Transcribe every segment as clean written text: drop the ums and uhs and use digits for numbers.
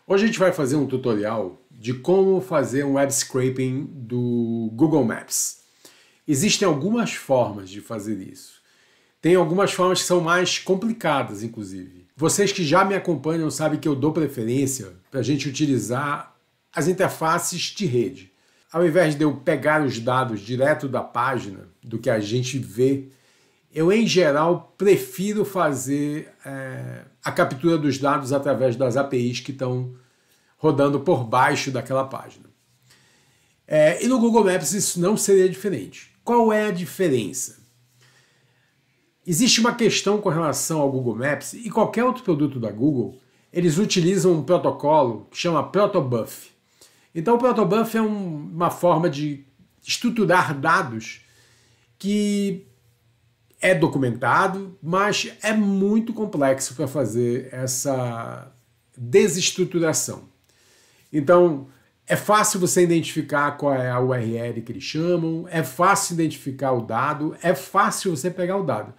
Hoje a gente vai fazer um tutorial de como fazer um web scraping do Google Maps. Existem algumas formas de fazer isso. Tem algumas formas que são mais complicadas, inclusive. Vocês que já me acompanham sabem que eu dou preferência para a gente utilizar as interfaces de rede. Ao invés de eu pegar os dados direto da página, do que a gente vê, eu, em geral, prefiro fazer a captura dos dados através das APIs que estão rodando por baixo daquela página. E no Google Maps isso não seria diferente. Qual é a diferença? Existe uma questão com relação ao Google Maps e qualquer outro produto da Google, eles utilizam um protocolo que chama Protobuf. Então o Protobuf é uma forma de estruturar dados que é documentado, mas é muito complexo para fazer essa desestruturação. Então, é fácil você identificar qual é a URL que eles chamam, é fácil identificar o dado, é fácil você pegar o dado.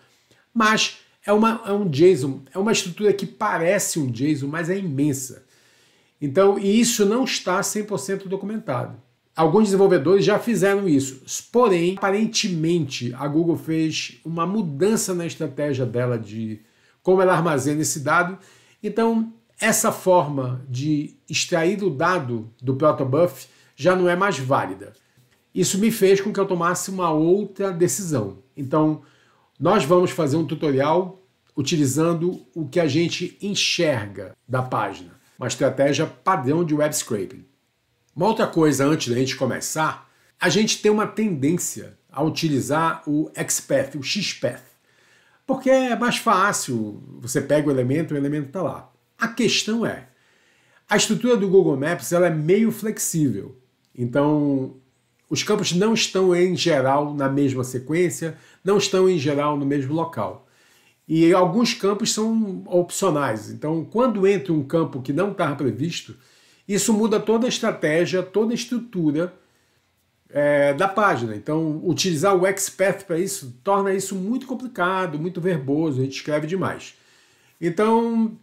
Mas é um JSON, é uma estrutura que parece um JSON, mas é imensa. Então, e isso não está 100% documentado. Alguns desenvolvedores já fizeram isso, porém, aparentemente, a Google fez uma mudança na estratégia dela de como ela armazena esse dado. Então, essa forma de extrair o dado do Protobuf já não é mais válida. Isso me fez com que eu tomasse uma outra decisão. Então, nós vamos fazer um tutorial utilizando o que a gente enxerga da página, uma estratégia padrão de web scraping. Uma outra coisa antes da gente começar, a gente tem uma tendência a utilizar o XPath, o XPath, porque é mais fácil, você pega o elemento está lá. A questão é, a estrutura do Google Maps ela é meio flexível, então os campos não estão em geral na mesma sequência, não estão em geral no mesmo local. E alguns campos são opcionais, então quando entra um campo que não estava previsto, isso muda toda a estratégia, toda a estrutura da página. Então, utilizar o XPath para isso torna isso muito complicado, muito verboso, a gente escreve demais. Então,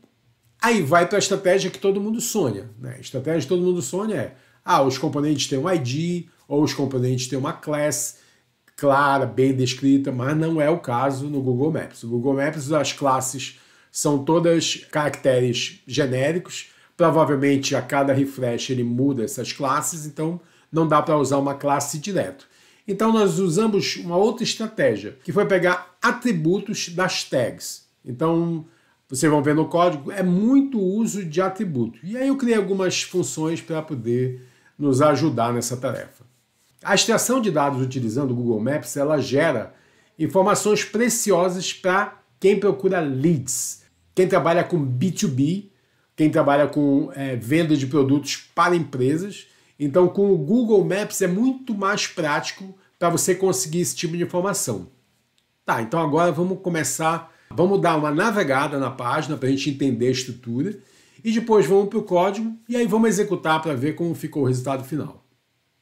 aí vai para a estratégia que todo mundo sonha. Né? A estratégia que todo mundo sonha é, os componentes têm um ID, ou os componentes têm uma class clara, bem descrita, mas não é o caso no Google Maps. No Google Maps, as classes são todas caracteres genéricos. Provavelmente a cada refresh ele muda essas classes, então não dá para usar uma classe direto. Então nós usamos uma outra estratégia, que foi pegar atributos das tags. Então vocês vão ver no código, é muito uso de atributo. E aí eu criei algumas funções para poder nos ajudar nessa tarefa. A extração de dados utilizando o Google Maps, ela gera informações preciosas para quem procura leads, quem trabalha com B2B, quem trabalha com venda de produtos para empresas. Então, com o Google Maps é muito mais prático para você conseguir esse tipo de informação. Tá, então agora vamos começar, vamos dar uma navegada na página para a gente entender a estrutura e depois vamos para o código e aí vamos executar para ver como ficou o resultado final.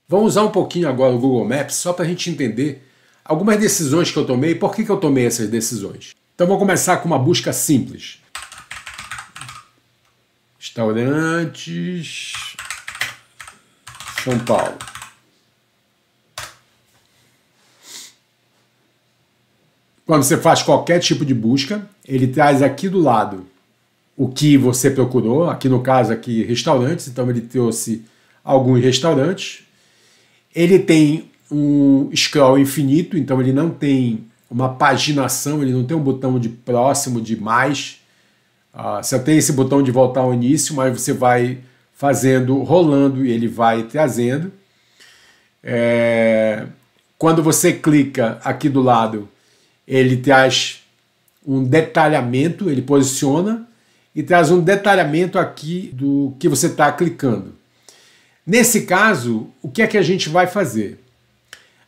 Vamos usar um pouquinho agora o Google Maps só para a gente entender algumas decisões que eu tomei e por que eu tomei essas decisões. Então, vou começar com uma busca simples. Restaurantes, São Paulo. Quando você faz qualquer tipo de busca, ele traz aqui do lado o que você procurou, aqui no caso aqui restaurantes, então ele trouxe alguns restaurantes. Ele tem um scroll infinito, então ele não tem uma paginação, ele não tem um botão de próximo, de mais. Você tem esse botão de voltar ao início, mas você vai fazendo, rolando e ele vai trazendo. Quando você clica aqui do lado, ele traz um detalhamento, ele posiciona e traz um detalhamento aqui do que você está clicando. Nesse caso, o que é que a gente vai fazer?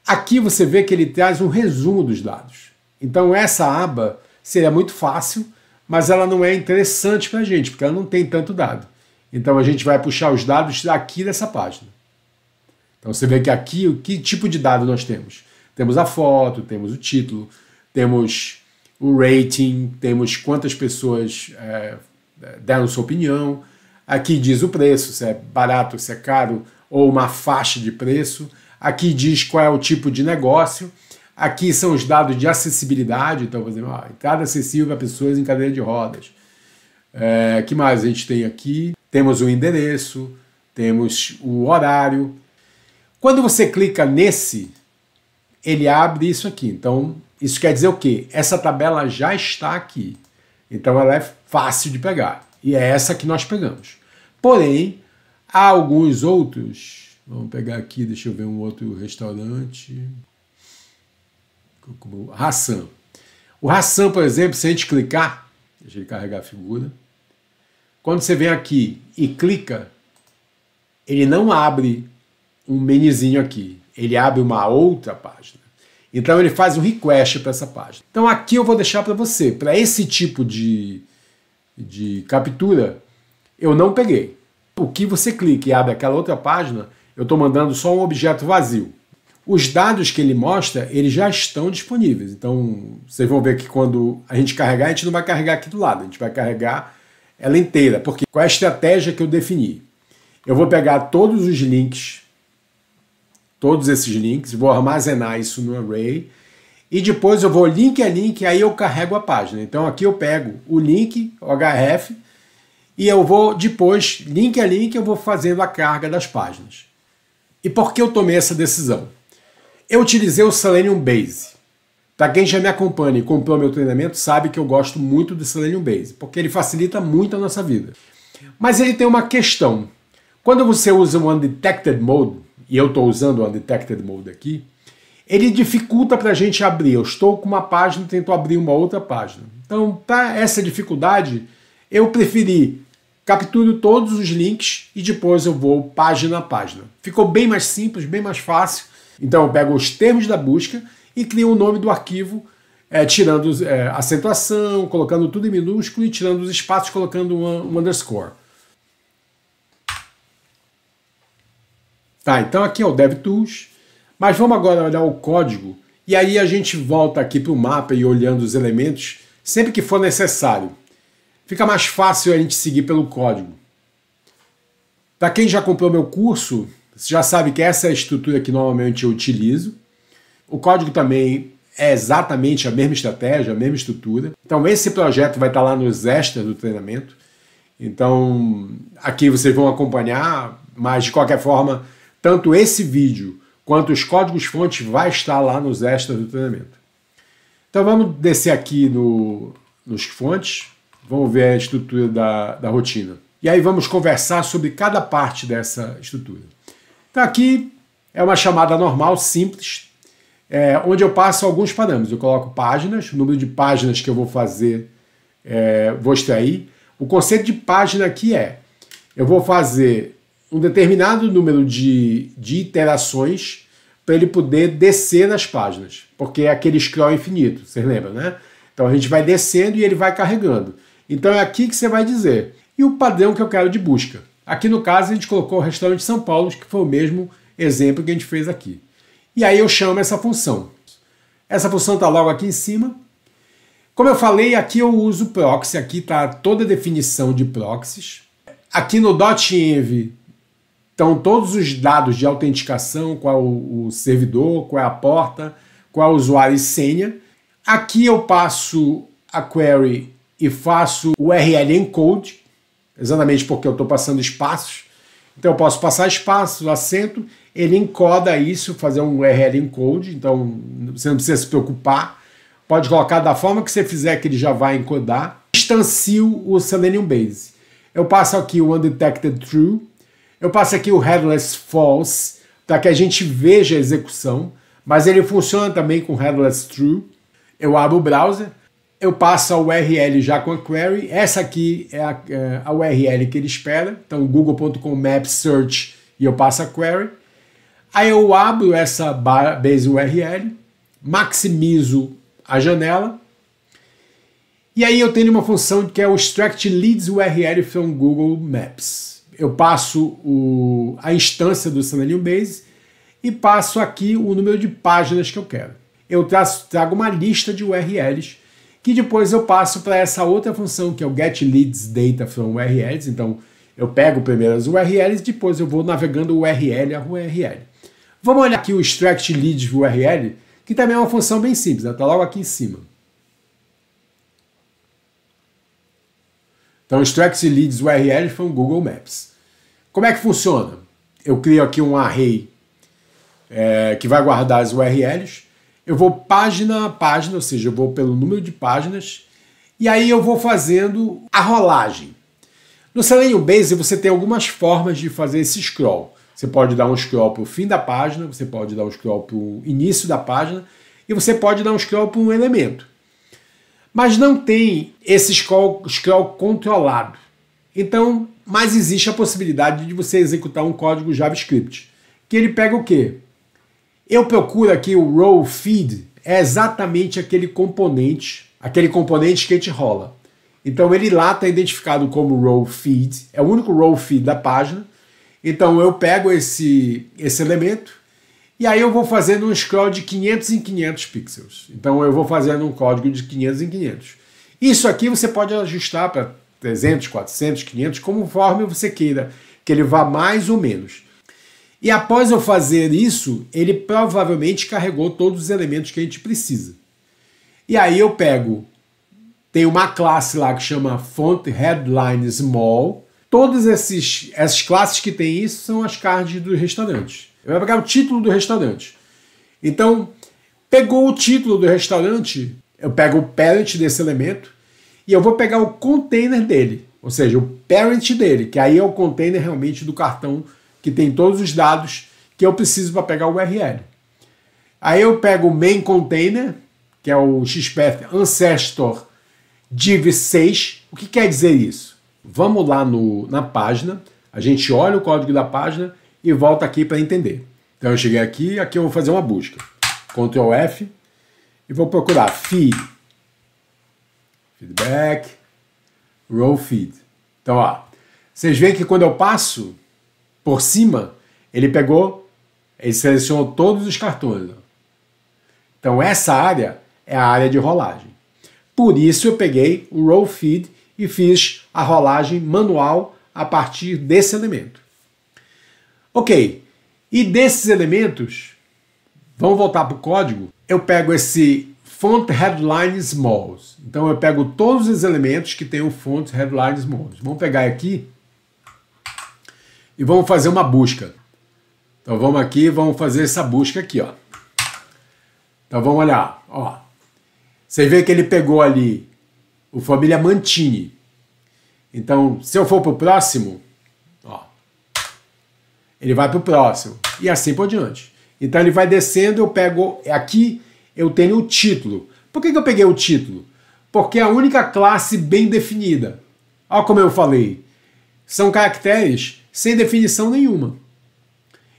Aqui você vê que ele traz um resumo dos dados. Então essa aba seria muito fácil, mas ela não é interessante para a gente, porque ela não tem tanto dado. Então a gente vai puxar os dados aqui dessa página. Então você vê que aqui, que tipo de dado nós temos? Temos a foto, temos o título, temos o rating, temos quantas pessoas deram sua opinião, Aqui diz o preço, se é barato, se é caro, ou uma faixa de preço. Aqui diz qual é o tipo de negócio. Aqui são os dados de acessibilidade. Então, por exemplo, entrada acessível para pessoas em cadeira de rodas. Que mais a gente tem aqui? Temos o endereço, temos o horário. Quando você clica nesse, ele abre isso aqui. Então, isso quer dizer o quê? Essa tabela já está aqui. Então, ela é fácil de pegar. E é essa que nós pegamos. Porém, há alguns outros. Vamos pegar aqui, deixa eu ver um outro restaurante. Hassan. O Hassan, por exemplo, se a gente clicar, deixa ele carregar a figura. Quando você vem aqui e clica, ele não abre um menizinho aqui. Ele abre uma outra página. Então ele faz um request para essa página. Então aqui eu vou deixar para você. Para esse tipo de captura, eu não peguei. O que você clica e abre aquela outra página, eu estou mandando só um objeto vazio. Os dados que ele mostra, eles já estão disponíveis. Então vocês vão ver que quando a gente carregar, a gente não vai carregar aqui do lado. A gente vai carregar ela inteira. Porque qual é a estratégia que eu defini? Eu vou pegar todos os links, todos esses links, vou armazenar isso no array e depois eu vou link a link e aí eu carrego a página. Então aqui eu pego o link, o href, e eu vou depois, link a link, eu vou fazendo a carga das páginas. E por que eu tomei essa decisão? Eu utilizei o Selenium Base. Para quem já me acompanha e comprou meu treinamento, sabe que eu gosto muito do Selenium Base, porque ele facilita muito a nossa vida. Mas ele tem uma questão. Quando você usa o Undetected Mode, e eu estou usando o Undetected Mode aqui, ele dificulta para a gente abrir. Eu estou com uma página e tento abrir uma outra página. Então, para essa dificuldade, eu preferi capturo todos os links e depois eu vou página a página. Ficou bem mais simples, bem mais fácil. Então, eu pego os termos da busca e crio o nome do arquivo, tirando acentuação, colocando tudo em minúsculo e tirando os espaços, colocando um underscore. Tá, então aqui é o DevTools, mas vamos agora olhar o código e aí a gente volta aqui para o mapa e olhando os elementos sempre que for necessário. Fica mais fácil a gente seguir pelo código. Para quem já comprou meu curso, você já sabe que essa é a estrutura que normalmente eu utilizo. O código também é exatamente a mesma estratégia, a mesma estrutura. Então esse projeto vai estar lá nos extras do treinamento. Então aqui vocês vão acompanhar, mas de qualquer forma, tanto esse vídeo quanto os códigos-fontes vai estar lá nos extras do treinamento. Então vamos descer aqui nos fontes, vamos ver a estrutura da rotina. E aí vamos conversar sobre cada parte dessa estrutura. Então aqui é uma chamada normal, simples, onde eu passo alguns parâmetros. Eu coloco páginas, o número de páginas que eu vou fazer, vou extrair. O conceito de página aqui eu vou fazer um determinado número de iterações para ele poder descer nas páginas, porque é aquele scroll infinito, vocês lembram, né? Então a gente vai descendo e ele vai carregando. Então é aqui que você vai dizer. E o padrão que eu quero de busca. Aqui no caso a gente colocou o restaurante São Paulo, que foi o mesmo exemplo que a gente fez aqui. E aí eu chamo essa função. Essa função está logo aqui em cima. Como eu falei, aqui eu uso proxy, aqui está toda a definição de proxies. Aqui no .env estão todos os dados de autenticação, qual o servidor, qual é a porta, qual é o usuário e senha. Aqui eu passo a query e faço o URL encode, exatamente porque eu estou passando espaços. Então eu posso passar espaços, acento, ele encoda isso, fazer um URL encode, então você não precisa se preocupar. Pode colocar da forma que você fizer que ele já vai encodar. Instancio o Selenium Base. Eu passo aqui o Undetected True. Eu passo aqui o Headless False, para que a gente veja a execução, mas ele funciona também com Headless True. Eu abro o browser, eu passo a URL já com a query. Essa aqui é a URL que ele espera, então google.com Maps Search e eu passo a query. Aí eu abro essa base URL, maximizo a janela, e aí eu tenho uma função que é o Extract Leads URL from Google Maps. Eu passo a instância do Selenium Base e passo aqui o número de páginas que eu quero. Eu trago uma lista de URLs que depois eu passo para essa outra função que é o Get Leads Data from URLs. Então Eu pego primeiro as URLs e depois eu vou navegando URL a URL. Vamos olhar aqui o extract leads URL, que também é uma função bem simples, está logo aqui em cima. Então, extract leads URL foi um Google Maps. Como é que funciona? Eu crio aqui um array que vai guardar as URLs. Eu vou página a página, ou seja, eu vou pelo número de páginas, e aí eu vou fazendo a rolagem. No Selenium Basic você tem algumas formas de fazer esse scroll. Você pode dar um scroll para o fim da página, você pode dar um scroll para o início da página, e você pode dar um scroll para um elemento. Mas não tem esse scroll controlado. Então, mas existe a possibilidade de você executar um código JavaScript. Que ele pega o quê? Eu procuro aqui o row feed, é exatamente aquele componente que a gente rola. Então ele lá está identificado como row feed, é o único row feed da página. Então eu pego esse elemento e aí eu vou fazendo um scroll de 500 em 500 pixels. Então eu vou fazendo um código de 500 em 500. Isso aqui você pode ajustar para 300, 400, 500, conforme você queira, que ele vá mais ou menos. E após eu fazer isso, ele provavelmente carregou todos os elementos que a gente precisa. E aí eu pego, tem uma classe lá que chama Font Headline Small. Todas essas classes que tem isso são as cards do restaurante. Eu vou pegar o título do restaurante. Então, pegou o título do restaurante, eu pego o parent desse elemento e eu vou pegar o container dele, ou seja, o parent dele, que aí é o container realmente do cartão que tem todos os dados que eu preciso para pegar o URL. Aí eu pego o main container, que é o XPath ancestor div 6. O que quer dizer isso? Vamos lá na página, a gente olha o código da página e volta aqui para entender. Então eu cheguei aqui eu vou fazer uma busca. Ctrl F e vou procurar feed, feedback, row feed. Então, ó, vocês veem que quando eu passo por cima, ele selecionou todos os cartões. Então essa área é a área de rolagem. Por isso eu peguei o row feed e fiz a rolagem manual a partir desse elemento. Ok, e desses elementos, vamos voltar para o código, eu pego esse Font Headline Smalls. Então eu pego todos os elementos que tem o Font Headline Smalls. Vamos pegar aqui e vamos fazer uma busca. Então vamos aqui, vamos fazer essa busca aqui, ó. Então vamos olhar, ó. Você vê que ele pegou ali o família Mantini. Então, se eu for para o próximo, ó, ele vai para o próximo e assim por diante. Então ele vai descendo, eu pego aqui, eu tenho o título. Por que eu peguei o título? Porque é a única classe bem definida. Olha como eu falei, são caracteres sem definição nenhuma.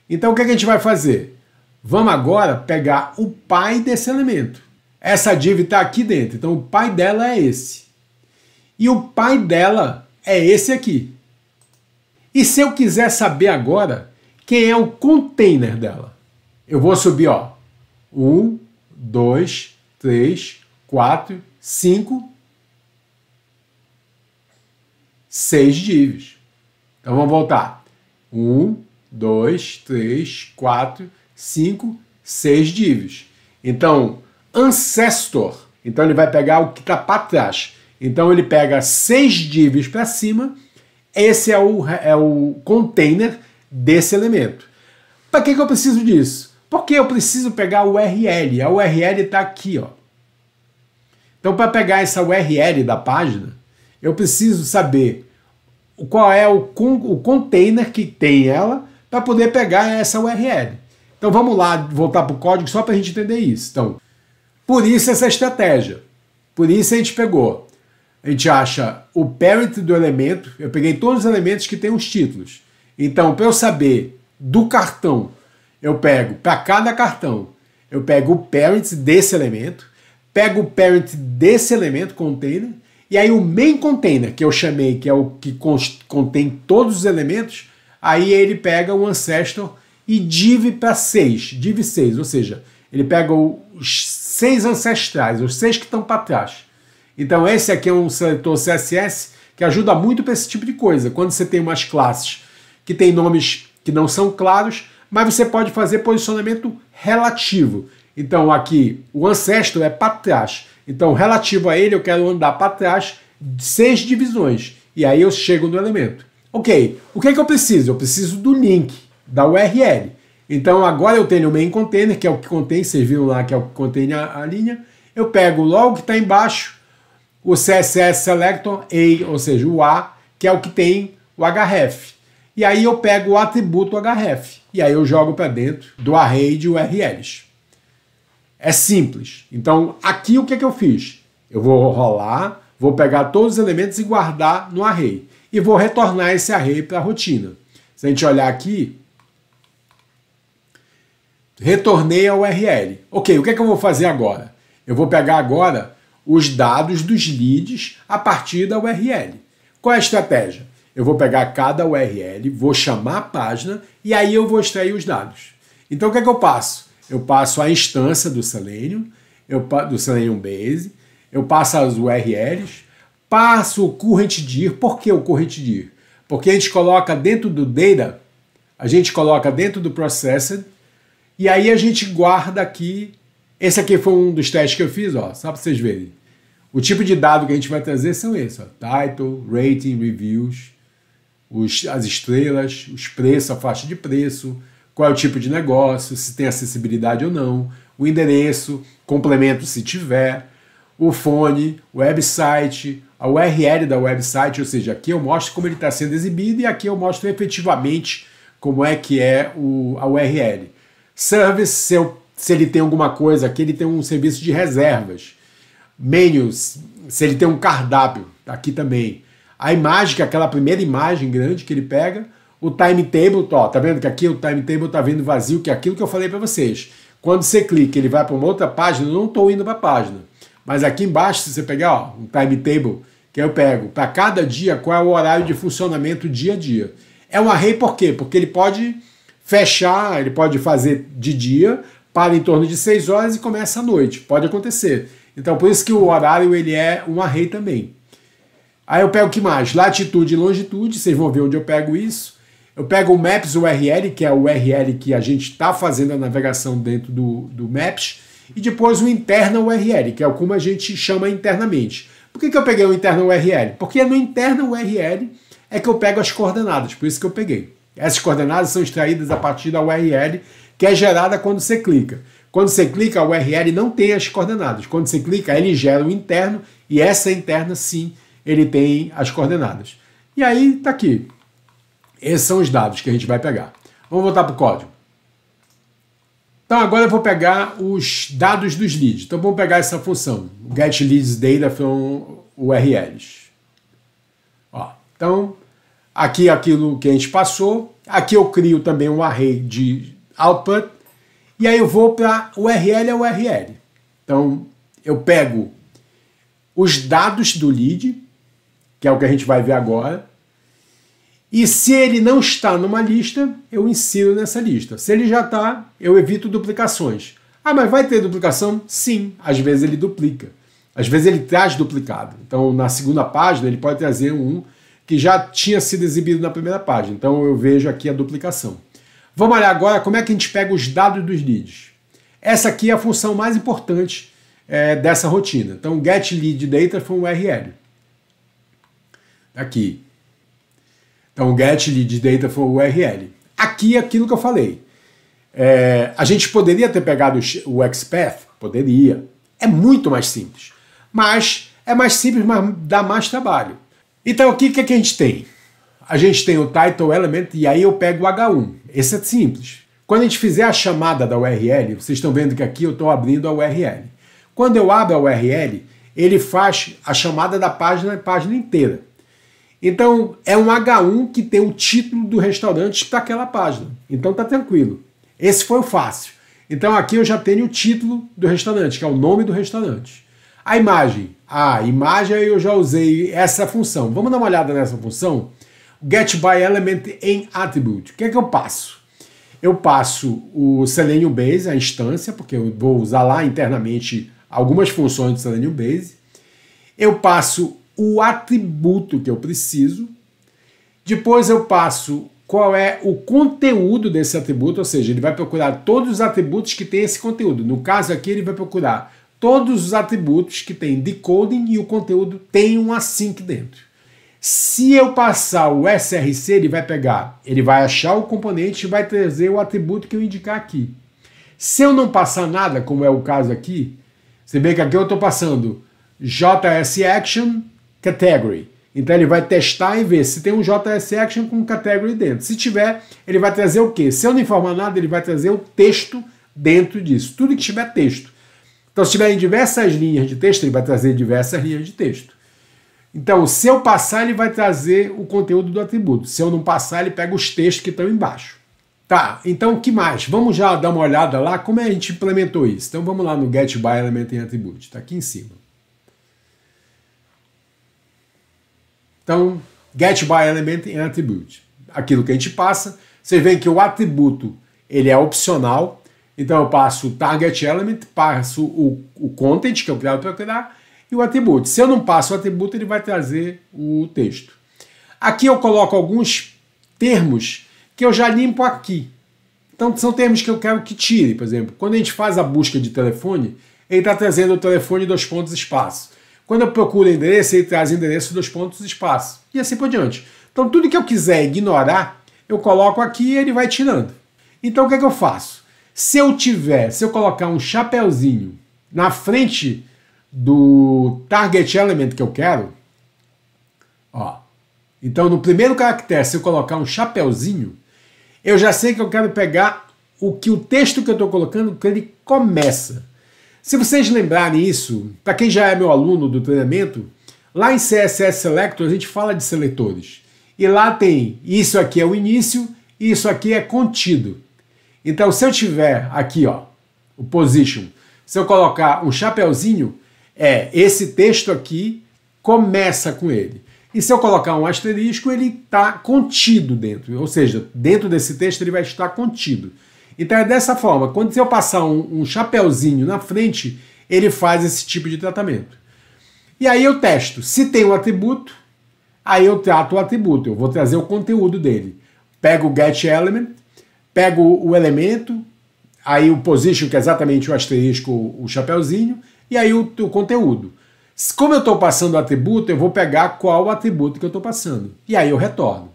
Então o que a gente vai fazer? Vamos agora pegar o pai desse elemento. Essa div está aqui dentro, então o pai dela é esse. E o pai dela é esse aqui. E se eu quiser saber agora quem é o container dela, eu vou subir, ó, 1, 2, 3, 4, 5, 6 divs. Então vamos voltar. 1, 2, 3, 4, 5, 6 divs. Então, ancestor. Então ele vai pegar o que está para trás. Então ele pega 6 divs para cima. Esse é o container desse elemento. Para que eu preciso disso? Porque eu preciso pegar a URL. A URL está aqui, ó. Então para pegar essa URL da página, eu preciso saber qual é o container que tem ela para poder pegar essa URL. Então vamos lá, voltar para o código só para a gente entender isso. Então, por isso essa estratégia. Por isso a gente pegou. A gente acha o parent do elemento. Eu peguei todos os elementos que têm os títulos. Então, para eu saber do cartão, eu pego para cada cartão, eu pego o parent desse elemento, pego o parent desse elemento, container, e aí o main container, que eu chamei, que é o que contém todos os elementos, aí ele pega o ancestor e div para 6, div 6, ou seja, ele pega os 6 ancestrais, os 6 que estão para trás. Então esse aqui é um seletor CSS que ajuda muito para esse tipo de coisa. Quando você tem umas classes que tem nomes que não são claros, mas você pode fazer posicionamento relativo. Então aqui o ancestro é para trás. Então relativo a ele eu quero andar para trás 6 divisões. E aí eu chego no elemento. Ok, o que é que eu preciso? Eu preciso do link, da URL. Então agora eu tenho o main container, que é o que contém, vocês viram lá que é o que contém a linha. Eu pego logo que está embaixo o CSS Selector A, ou seja, o A, que é o que tem o href. E aí eu pego o atributo href. E aí eu jogo para dentro do array de URLs. É simples. Então aqui o que é que eu fiz? Eu vou rolar, vou pegar todos os elementos e guardar no array. E vou retornar esse array para a rotina. Se a gente olhar aqui, retornei a URL. Ok, o que é que eu vou fazer agora? Eu vou pegar agora os dados dos leads a partir da URL. Qual é a estratégia? Eu vou pegar cada URL, vou chamar a página e aí eu vou extrair os dados. Então o que é que eu passo? Eu passo a instância do Selenium, do Selenium Base, eu passo as URLs, passo o current dir. Por que o current dir? Porque a gente coloca dentro do data, a gente coloca dentro do processor e aí a gente guarda aqui. Esse aqui foi um dos testes que eu fiz, ó, só para vocês verem. O tipo de dado que a gente vai trazer são esses, ó, title, rating, reviews, as estrelas, os preços, a faixa de preço, qual é o tipo de negócio, se tem acessibilidade ou não, o endereço, complemento se tiver, o fone, o website, a URL da website, ou seja, aqui eu mostro como ele está sendo exibido e aqui eu mostro efetivamente como é que é a URL. Service, se ele tem alguma coisa aqui, ele tem um serviço de reservas. Menus, se ele tem um cardápio, aqui também. A imagem, que é aquela primeira imagem grande que ele pega. O timetable, ó, tá vendo que aqui o timetable tá vindo vazio, que é aquilo que eu falei para vocês. Quando você clica, ele vai para uma outra página, eu não estou indo para a página. Mas aqui embaixo, se você pegar ó, um timetable, que eu pego, para cada dia, qual é o horário de funcionamento dia a dia. É um array por quê? Porque ele pode fechar, ele pode fazer de dia, para em torno de 6 horas e começa à noite. Pode acontecer. Então, por isso que o horário ele é um array também. Aí eu pego o que mais? Latitude e longitude, vocês vão ver onde eu pego isso. Eu pego o Maps URL, que é o URL que a gente está fazendo a navegação dentro do Maps, e depois o interno URL, que é como a gente chama internamente. Por que eu peguei o interno URL? Porque no interno URL é que eu pego as coordenadas, por isso que eu peguei. Essas coordenadas são extraídas a partir da URL, que é gerada quando você clica. Quando você clica, a URL não tem as coordenadas. Quando você clica, ele gera o interno, e essa interna, sim, ele tem as coordenadas. E aí, tá aqui. Esses são os dados que a gente vai pegar. Vamos voltar para o código. Então, agora eu vou pegar os dados dos leads. Então, vamos pegar essa função, get leads data from URLs. Ó, então, aqui é aquilo que a gente passou. Aqui eu crio também um array de output. E aí eu vou para URL a URL. Então, eu pego os dados do lead, que é o que a gente vai ver agora. E se ele não está numa lista, eu insiro nessa lista. Se ele já está, eu evito duplicações. Ah, mas vai ter duplicação? Sim, às vezes ele duplica. Às vezes ele traz duplicado. Então, na segunda página, ele pode trazer um que já tinha sido exibido na primeira página. Então, eu vejo aqui a duplicação. Vamos olhar agora como é que a gente pega os dados dos leads. Essa aqui é a função mais importante dessa rotina. Então, get lead data from URL. Aqui. Então, get lead data from URL. Aqui é aquilo que eu falei. A gente poderia ter pegado o XPath? Poderia. É muito mais simples. Mas é mais simples, mas dá mais trabalho. Então, aqui o que a gente tem? A gente tem o title element e aí eu pego o H1. Esse é simples. Quando a gente fizer a chamada da URL, vocês estão vendo que aqui eu estou abrindo a URL. Quando eu abro a URL, ele faz a chamada da página inteira. Então, é um H1 que tem o título do restaurante para aquela página. Então, tá tranquilo. Esse foi o fácil. Então, aqui eu já tenho o título do restaurante, que é o nome do restaurante. A imagem. A imagem eu já usei essa função. Vamos dar uma olhada nessa função? Get by element em attribute. O que é que eu passo? Eu passo o Selenium Base, a instância, porque eu vou usar lá internamente algumas funções do Selenium Base. Eu passo o atributo que eu preciso. Depois eu passo qual é o conteúdo desse atributo, ou seja, ele vai procurar todos os atributos que tem esse conteúdo. No caso aqui, ele vai procurar todos os atributos que tem decoding e o conteúdo tem um async dentro. Se eu passar o src, ele vai achar o componente e vai trazer o atributo que eu indicar aqui. Se eu não passar nada, como é o caso aqui, você vê que aqui eu estou passando JSAction category. Então ele vai testar e ver se tem um JSAction com category dentro. Se tiver, ele vai trazer o quê? Se eu não informar nada, ele vai trazer o texto dentro disso. Tudo que tiver texto. Então se tiverem diversas linhas de texto, ele vai trazer diversas linhas de texto. Então se eu passar, ele vai trazer o conteúdo do atributo. Se eu não passar, ele pega os textos que estão embaixo. Tá, então o que mais? Vamos já dar uma olhada lá como a gente implementou isso. Então vamos lá no getByElement em Attribute. Está aqui em cima. Então, getByElement em Attribute. Aquilo que a gente passa, vocês veem que o atributo ele é opcional. Então eu passo o target element, passo o content, que eu quero procurar, e o atributo. Se eu não passo o atributo, ele vai trazer o texto. Aqui eu coloco alguns termos que eu já limpo aqui. Então são termos que eu quero que tire, por exemplo. Quando a gente faz a busca de telefone, ele está trazendo o telefone espaço. Quando eu procuro endereço, ele traz endereço espaço. E assim por diante. Então tudo que eu quiser ignorar, eu coloco aqui e ele vai tirando. Então o que é que eu faço? Se eu colocar um chapeuzinho na frente do target element que eu quero, ó. Então no primeiro caractere, se eu colocar um chapeuzinho, eu já sei que eu quero pegar o texto que eu estou colocando, que ele começa. Se vocês lembrarem isso, para quem já é meu aluno do treinamento, lá em CSS Selector a gente fala de seletores. E lá tem, isso aqui é o início e isso aqui é contido. Então se eu tiver aqui, ó, o position, se eu colocar um chapeuzinho, esse texto aqui começa com ele. E se eu colocar um asterisco, ele está contido dentro. Ou seja, dentro desse texto ele vai estar contido. Então é dessa forma. Quando eu passar um chapeuzinho na frente, ele faz esse tipo de tratamento. E aí eu testo. Se tem um atributo, aí eu trato o atributo. Eu vou trazer o conteúdo dele. Pego o getElement, pego o elemento, aí o position, que é exatamente o asterisco, o chapeuzinho, e aí o conteúdo. Como eu estou passando o atributo, eu vou pegar qual atributo que eu estou passando. E aí eu retorno.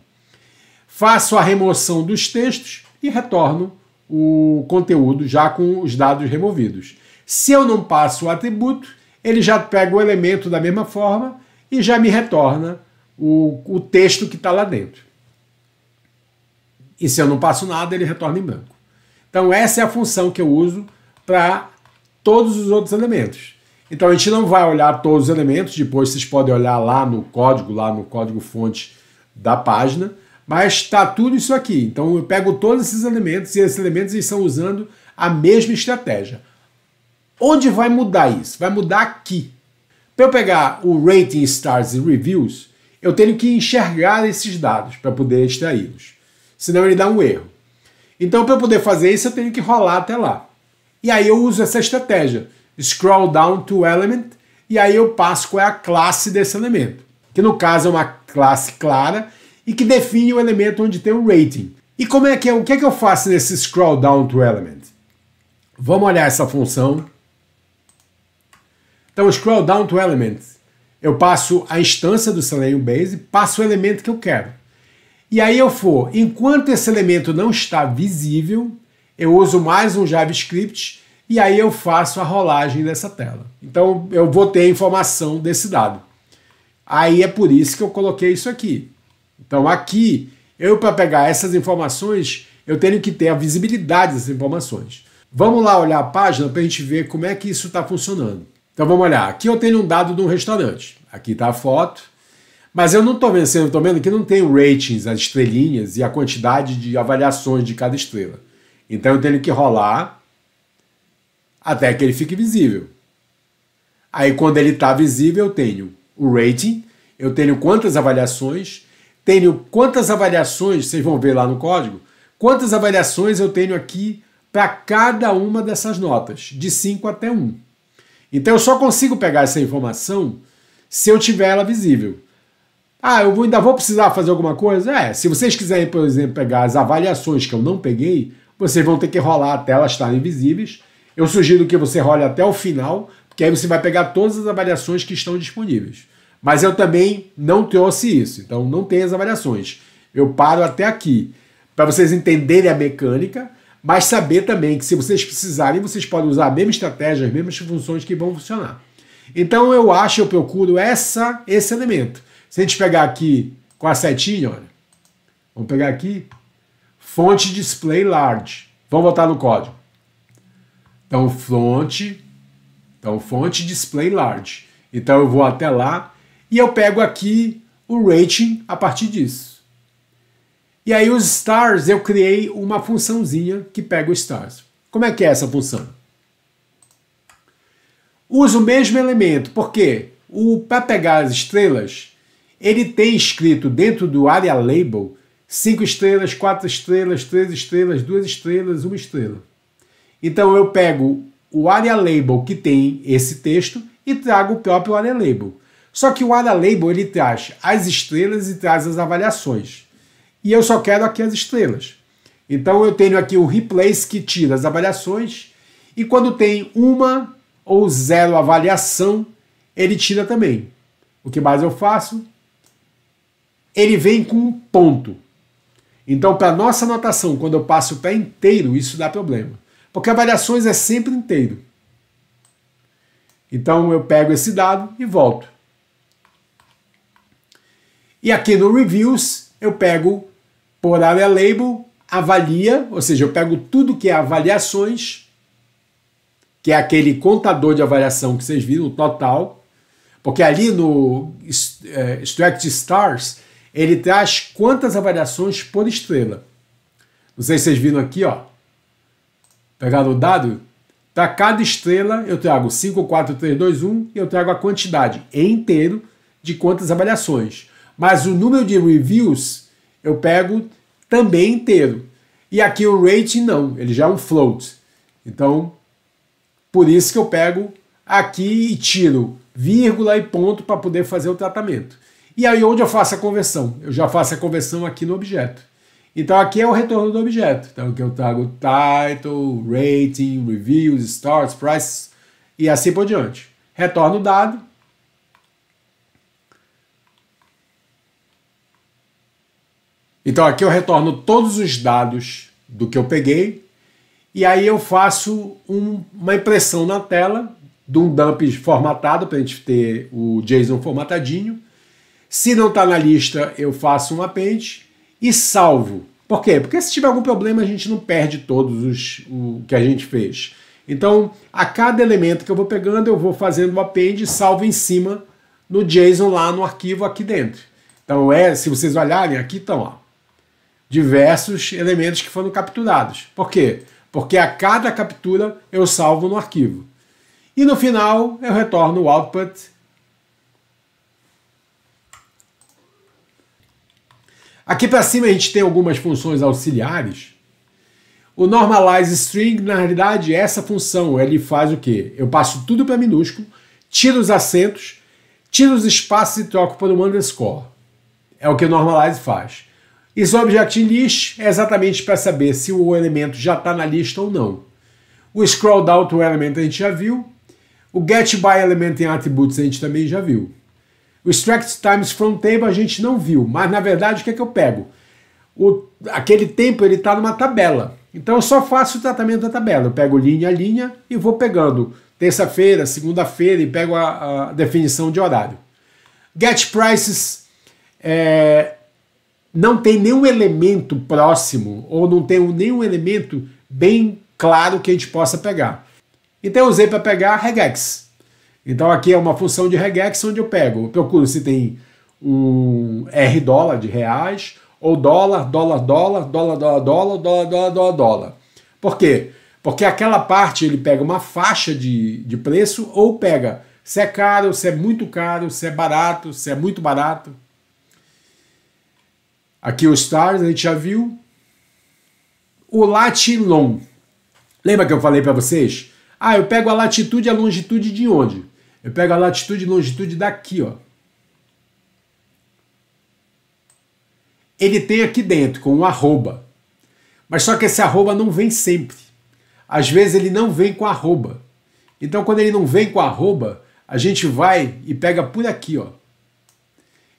Faço a remoção dos textos e retorno o conteúdo já com os dados removidos. Se eu não passo o atributo, ele já pega o elemento da mesma forma e já me retorna o texto que está lá dentro. E se eu não passo nada, ele retorna em branco. Então essa é a função que eu uso para todos os outros elementos. Então a gente não vai olhar todos os elementos, depois vocês podem olhar lá no código fonte da página, mas está tudo isso aqui. Então eu pego todos esses elementos e esses elementos estão usando a mesma estratégia. Onde vai mudar isso? Vai mudar aqui. Para eu pegar o rating, stars e reviews, eu tenho que enxergar esses dados para poder extraí-los. Senão ele dá um erro. Então para eu poder fazer isso eu tenho que rolar até lá. E aí eu uso essa estratégia. Scroll down to element, e aí eu passo qual é a classe desse elemento, que no caso é uma classe clara e que define o elemento onde tem o rating. E o que é que eu faço nesse scroll down to element? Vamos olhar essa função. Então, scroll down to element, eu passo a instância do Selenium Base, passo o elemento que eu quero. E aí enquanto esse elemento não está visível, eu uso mais um JavaScript e aí eu faço a rolagem dessa tela. Então eu vou ter a informação desse dado. Aí é por isso que eu coloquei isso aqui. Então aqui, para pegar essas informações, eu tenho que ter a visibilidade dessas informações. Vamos lá olhar a página para a gente ver como é que isso está funcionando. Então vamos olhar. Aqui eu tenho um dado de um restaurante. Aqui está a foto. Mas eu não estou vendo, eu estou vendo que não tem ratings, as estrelinhas e a quantidade de avaliações de cada estrela. Então eu tenho que rolar até que ele fique visível. Aí quando ele está visível eu tenho o rating, eu tenho quantas avaliações, vocês vão ver lá no código, quantas avaliações eu tenho aqui para cada uma dessas notas, de 5 até 1. Então eu só consigo pegar essa informação se eu tiver ela visível. Ah, ainda vou precisar fazer alguma coisa? Se vocês quiserem, por exemplo, pegar as avaliações que eu não peguei, vocês vão ter que rolar até elas estarem visíveis. Eu sugiro que você role até o final, porque aí você vai pegar todas as avaliações que estão disponíveis. Mas eu também não trouxe isso, então não tem as avaliações. Eu paro até aqui, para vocês entenderem a mecânica, mas saber também que se vocês precisarem, vocês podem usar a mesma estratégia, as mesmas funções que vão funcionar. Então eu procuro esse elemento. Se a gente pegar aqui com a setinha, olha, vamos pegar aqui, fonte display large. Vamos voltar no código. Então, fonte display large. Então eu vou até lá e eu pego aqui o rating a partir disso. E aí os stars, eu criei uma funçãozinha que pega os stars. Como é que é essa função? Uso o mesmo elemento, porque para pegar as estrelas, ele tem escrito dentro do area label 5 estrelas, 4 estrelas, 3 estrelas, 2 estrelas, 1 estrela. Então eu pego o area label que tem esse texto e trago o próprio area label. Só que o area label ele traz as estrelas e traz as avaliações. E eu só quero aqui as estrelas. Então eu tenho aqui o replace que tira as avaliações e quando tem uma ou zero avaliação, ele tira também. O que mais eu faço? Ele vem com um ponto. Então, para nossa anotação, quando eu passo para inteiro, isso dá problema. Porque avaliações é sempre inteiro. Então, eu pego esse dado e volto. E aqui no Reviews, eu pego por area label, avalia, ou seja, eu pego tudo que é avaliações, que é aquele contador de avaliação que vocês viram, o total. Porque ali no Extract Stars, ele traz quantas avaliações por estrela. Não sei se vocês viram aqui, ó. Pegaram o dado? Para cada estrela eu trago 5, 4, 3, 2, 1 e eu trago a quantidade em inteiro de quantas avaliações. Mas o número de reviews eu pego também inteiro. E aqui o rating não, ele já é um float. Então, por isso que eu pego aqui e tiro vírgula e ponto para poder fazer o tratamento. E aí onde eu faço a conversão? Eu já faço a conversão aqui no objeto. Então aqui é o retorno do objeto. Então aqui eu trago title, rating, reviews, stars, prices e assim por diante. Retorno o dado. Então aqui eu retorno todos os dados do que eu peguei e aí eu faço uma impressão na tela de um dump formatado para a gente ter o JSON formatadinho. Se não está na lista, eu faço um append e salvo. Por quê? Porque se tiver algum problema, a gente não perde todos o que a gente fez. Então, a cada elemento que eu vou pegando, eu vou fazendo o append e salvo em cima no JSON lá no arquivo aqui dentro. Então, se vocês olharem, aqui estão ó, diversos elementos que foram capturados. Por quê? Porque a cada captura eu salvo no arquivo. E no final, eu retorno o output. Aqui para cima a gente tem algumas funções auxiliares. O normalize string, na realidade, essa função, ele faz o quê? Eu passo tudo para minúsculo, tiro os acentos, tiro os espaços e troco por um underscore. É o que o normalize faz. Isso object list é exatamente para saber se o elemento já está na lista ou não. O scroll down to element a gente já viu. O get by element em attributes a gente também já viu. O extract times from table a gente não viu, mas na verdade o que é que eu pego? Aquele tempo ele está numa tabela, então eu só faço o tratamento da tabela, eu pego linha a linha e vou pegando terça-feira, segunda-feira e pego a definição de horário. Get prices não tem nenhum elemento próximo ou não tem nenhum elemento bem claro que a gente possa pegar. Então eu usei para pegar regex. Então aqui é uma função de regex onde eu procuro se tem um R dólar de reais ou dólar. Por quê? Porque aquela parte ele pega uma faixa de preço ou pega se é caro, se é muito caro, se é barato, se é muito barato. Aqui o stars a gente já viu. O lat long. Lembra que eu falei para vocês? Eu pego a latitude e a longitude de onde? Eu pego a latitude e longitude daqui, ó. Ele tem aqui dentro, com um arroba. Mas só que esse arroba não vem sempre. Às vezes ele não vem com arroba. Então, quando ele não vem com arroba, a gente vai e pega por aqui, ó.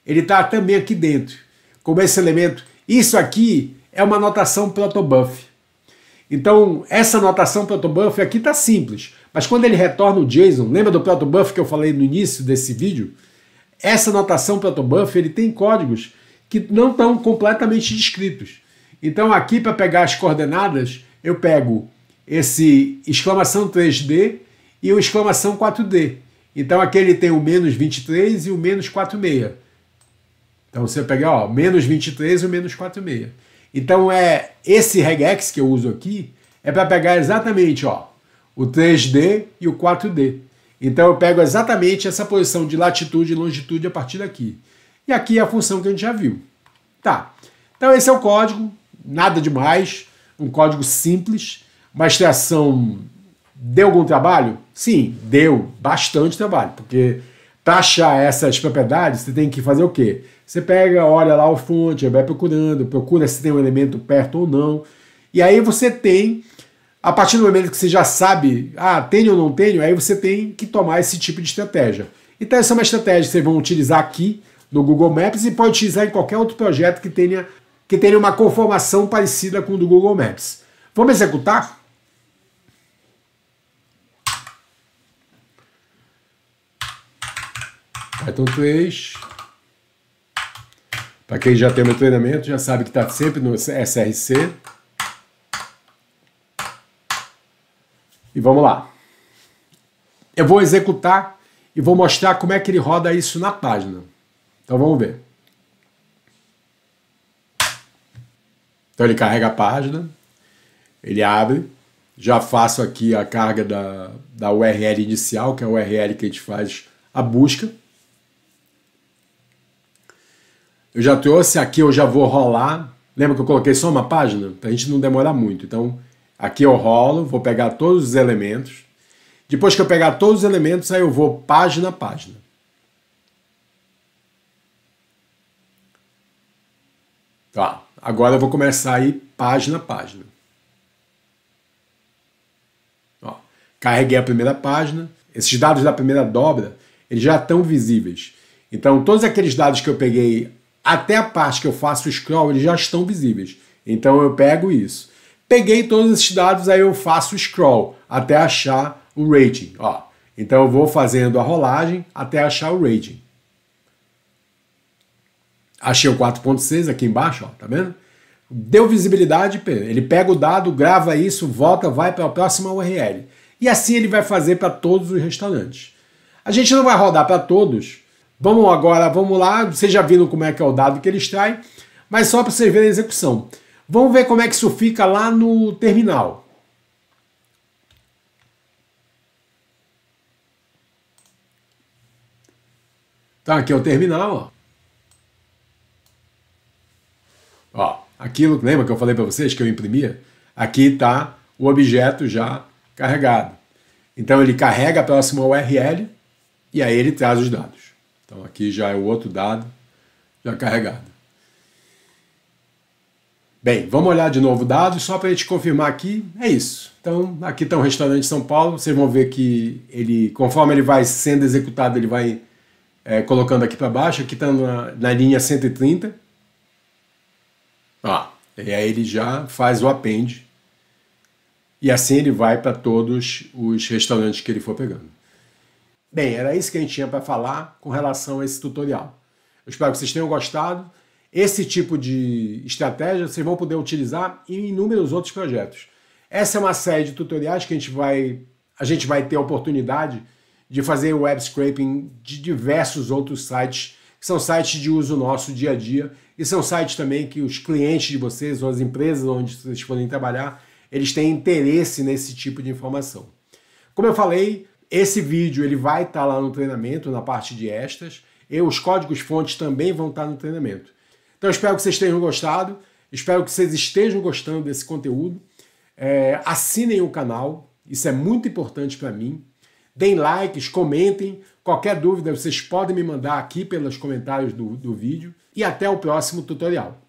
Ele está também aqui dentro, como esse elemento. Isso aqui é uma notação protobuf. Então, essa notação protobuf aqui está simples. Mas quando ele retorna o JSON, lembra do protobuf que eu falei no início desse vídeo? Essa notação protobuf, ele tem códigos que não estão completamente descritos. Então, aqui, para pegar as coordenadas, eu pego esse exclamação 3D e o exclamação 4D. Então, aqui ele tem o menos 23 e o menos 46. Então, você pega, ó, menos 23 e o menos 46. Então, esse regex que eu uso aqui é para pegar exatamente, ó, o 3D e o 4D. Então, eu pego exatamente essa posição de latitude e longitude a partir daqui. E aqui é a função que a gente já viu. Tá. Então, esse é o código. Nada demais. Um código simples. Uma extração deu algum trabalho? Sim, deu bastante trabalho. Porque para achar essas propriedades, você tem que fazer o quê? Você pega, olha lá o fonte, vai procurando, procura se tem um elemento perto ou não. E aí você tem, a partir do momento que você já sabe, tenho ou não tenho, aí você tem que tomar esse tipo de estratégia. Então essa é uma estratégia que vocês vão utilizar aqui no Google Maps e pode utilizar em qualquer outro projeto que tenha uma conformação parecida com o do Google Maps. Vamos executar? Python 3. Para quem já tem meu treinamento, já sabe que está sempre no SRC. E vamos lá. Eu vou executar e vou mostrar como é que ele roda isso na página. Então vamos ver. Então ele carrega a página, ele abre, já faço aqui a carga da URL inicial, que é a URL que a gente faz a busca. Eu já trouxe aqui, eu já vou rolar. Lembra que eu coloquei só uma página? Para a gente não demorar muito. Então, aqui eu rolo, vou pegar todos os elementos. Depois que eu pegar todos os elementos, aí eu vou página a página. Tá, agora eu vou começar aí página a página. Ó, carreguei a primeira página. Esses dados da primeira dobra, eles já estão visíveis. Então, todos aqueles dados que eu peguei até a parte que eu faço o scroll, eles já estão visíveis. Então eu pego isso. Peguei todos esses dados, aí eu faço o scroll até achar o rating. Ó. Então eu vou fazendo a rolagem até achar o rating. Achei o 4.6 aqui embaixo, ó, tá vendo? Deu visibilidade, ele pega o dado, grava isso, volta, vai para a próxima URL. E assim ele vai fazer para todos os restaurantes. A gente não vai rodar para todos. Vamos lá, vocês já viram como é que é o dado que ele extrai, mas só para vocês verem a execução. Vamos ver como é que isso fica lá no terminal. Então aqui é o terminal, ó. Ó, aquilo, lembra que eu falei para vocês que eu imprimia? Aqui está o objeto já carregado. Então ele carrega a próxima URL e aí ele traz os dados. Então aqui já é o outro dado já carregado. Bem, vamos olhar de novo o dado, só para a gente confirmar aqui, é isso. Então aqui está um restaurante de São Paulo, vocês vão ver que ele, conforme ele vai sendo executado, ele vai colocando aqui para baixo, aqui está na linha 130. Ó, e aí ele já faz o append, e assim ele vai para todos os restaurantes que ele for pegando. Bem, era isso que a gente tinha para falar com relação a esse tutorial. Eu espero que vocês tenham gostado. Esse tipo de estratégia vocês vão poder utilizar em inúmeros outros projetos. Essa é uma série de tutoriais que a gente vai ter a oportunidade de fazer web scraping de diversos outros sites, que são sites de uso nosso dia a dia, e são sites também que os clientes de vocês, ou as empresas onde vocês forem trabalhar, eles têm interesse nesse tipo de informação. Como eu falei, esse vídeo ele vai estar lá no treinamento, na parte de extras, e os códigos-fontes também vão estar no treinamento. Então eu espero que vocês tenham gostado, espero que vocês estejam gostando desse conteúdo. Assinem o canal, isso é muito importante para mim. Deem likes, comentem, Qualquer dúvida vocês podem me mandar aqui pelos comentários do vídeo e até o próximo tutorial.